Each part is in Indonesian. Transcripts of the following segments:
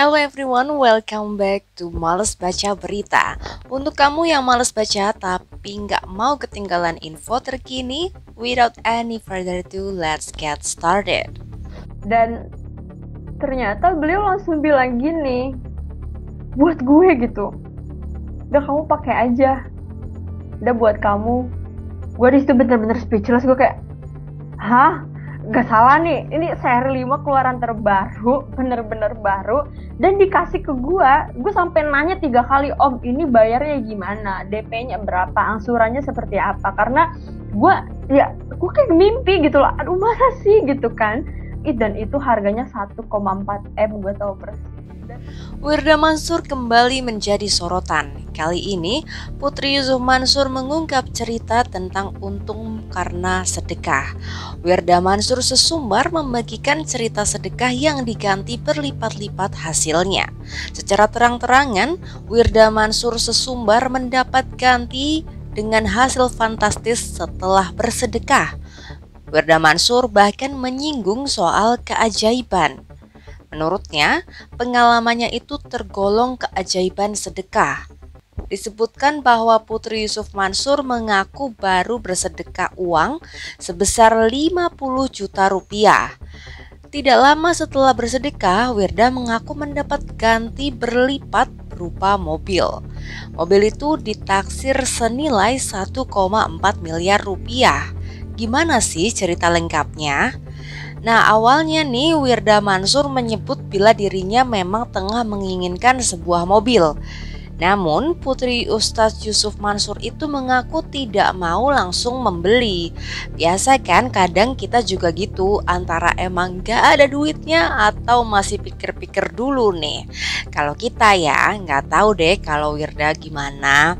Hello everyone, welcome back to Males Baca Berita. Untuk kamu yang males baca tapi nggak mau ketinggalan info terkini, without any further ado, let's get started. Dan ternyata beliau langsung bilang gini, buat gue gitu, udah kamu pakai aja, udah buat kamu. Gue disitu bener-bener speechless, gue kayak, hah? Gak salah nih, ini seri 5 keluaran terbaru, bener-bener baru, dan dikasih ke gue sampai nanya 3 kali, om ini bayarnya gimana, DP-nya berapa, angsurannya seperti apa, karena gue kayak mimpi gitu loh, aduh masa sih gitu kan, dan itu harganya 1,4 M, gue tahu persis. Wirda Mansur kembali menjadi sorotan. Kali ini, Putri Yusuf Mansur mengungkap cerita tentang untung karena sedekah. Wirda Mansur sesumbar membagikan cerita sedekah yang diganti berlipat-lipat hasilnya. Secara terang-terangan, Wirda Mansur sesumbar mendapat ganti dengan hasil fantastis setelah bersedekah. Wirda Mansur bahkan menyinggung soal keajaiban. Menurutnya, pengalamannya itu tergolong keajaiban sedekah. Disebutkan bahwa Putri Yusuf Mansur mengaku baru bersedekah uang sebesar 50 juta rupiah. Tidak lama setelah bersedekah, Wirda mengaku mendapat ganti berlipat berupa mobil. Mobil itu ditaksir senilai 1,4 miliar rupiah. Gimana sih cerita lengkapnya? Nah, awalnya nih Wirda Mansur menyebut bila dirinya memang tengah menginginkan sebuah mobil. Namun Putri Ustadz Yusuf Mansur itu mengaku tidak mau langsung membeli. Biasa kan kadang kita juga gitu, antara emang gak ada duitnya atau masih pikir-pikir dulu nih. Kalau kita ya gak tahu deh kalau Wirda gimana.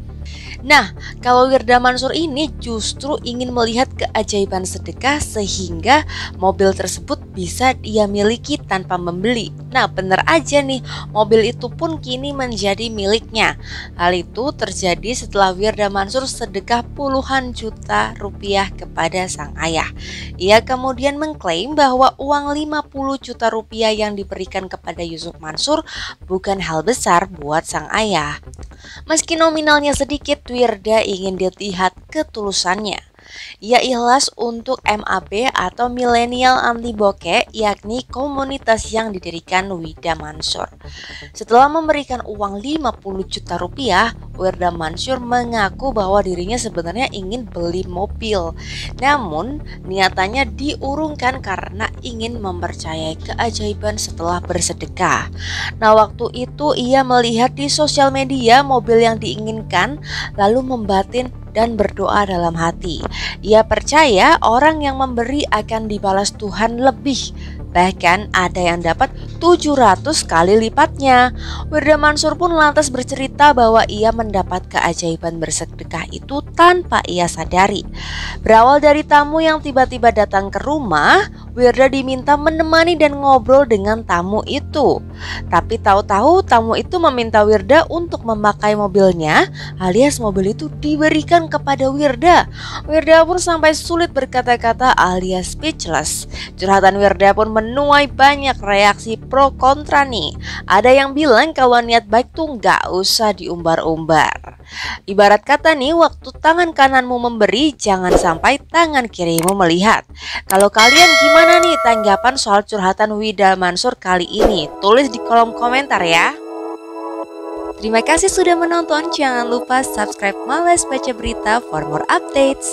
Nah, kalau Wirda Mansur ini justru ingin melihat keajaiban sedekah sehingga mobil tersebut bisa dia miliki tanpa membeli. Nah, bener aja nih, mobil itu pun kini menjadi miliknya. Hal itu terjadi setelah Wirda Mansur sedekah puluhan juta rupiah kepada sang ayah. Ia kemudian mengklaim bahwa uang 50 juta rupiah yang diberikan kepada Yusuf Mansur bukan hal besar buat sang ayah. Meski nominalnya sedikit, Wirda ingin dilihat ketulusannya. Ia ikhlas untuk MAB atau Millennial Anti Bokeh, yakni komunitas yang didirikan Wirda Mansur. Setelah memberikan uang 50 juta rupiah, Wirda Mansur mengaku bahwa dirinya sebenarnya ingin beli mobil. Namun, niatannya diurungkan karena ingin mempercayai keajaiban setelah bersedekah. Nah, waktu itu ia melihat di sosial media mobil yang diinginkan, lalu membatin dan berdoa dalam hati. Ia percaya orang yang memberi akan dibalas Tuhan lebih. Bahkan ada yang dapat 700 kali lipatnya. Wirda Mansur pun lantas bercerita bahwa ia mendapat keajaiban bersedekah itu tanpa ia sadari. Berawal dari tamu yang tiba-tiba datang ke rumah, Wirda diminta menemani dan ngobrol dengan tamu itu. Tapi tahu-tahu tamu itu meminta Wirda untuk memakai mobilnya, alias mobil itu diberikan kepada Wirda. Wirda pun sampai sulit berkata-kata alias speechless. Curhatan Wirda pun menuai banyak reaksi pro kontra nih. Ada yang bilang kalau niat baik tuh gak usah diumbar-umbar. Ibarat kata nih, waktu tangan kananmu memberi, jangan sampai tangan kirimu melihat. Kalau kalian gimana nih tanggapan soal curhatan Wirda Mansur kali ini? Tulis di kolom komentar ya. Terima kasih sudah menonton. Jangan lupa subscribe Males Baca Berita for more updates.